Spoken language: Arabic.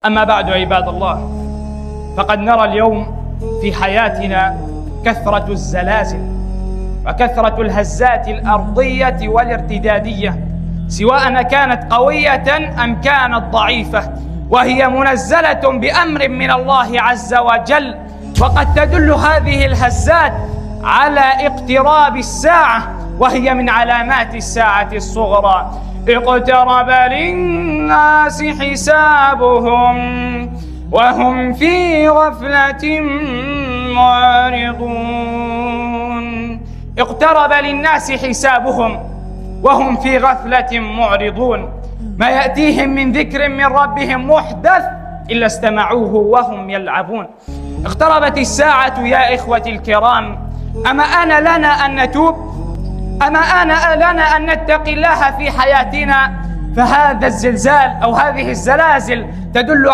أما بعد عباد الله، فقد نرى اليوم في حياتنا كثرة الزلازل وكثرة الهزات الأرضية والارتدادية، سواء كانت قوية أم كانت ضعيفة، وهي منزلة بأمر من الله عز وجل. وقد تدل هذه الهزات على اقتراب الساعة، وهي من علامات الساعة الصغرى. اقترب للناس حسابهم وهم في غفلة معرضون. اقترب للناس حسابهم وهم في غفلة معرضون، ما يأتيهم من ذكر من ربهم محدث إلا استمعوه وهم يلعبون. اقتربت الساعة يا إخوتي الكرام. أما آن لنا أن نتوب؟ أما آن لنا أن نتقي الله في حياتنا؟ فهذا الزلزال أو هذه الزلازل تدل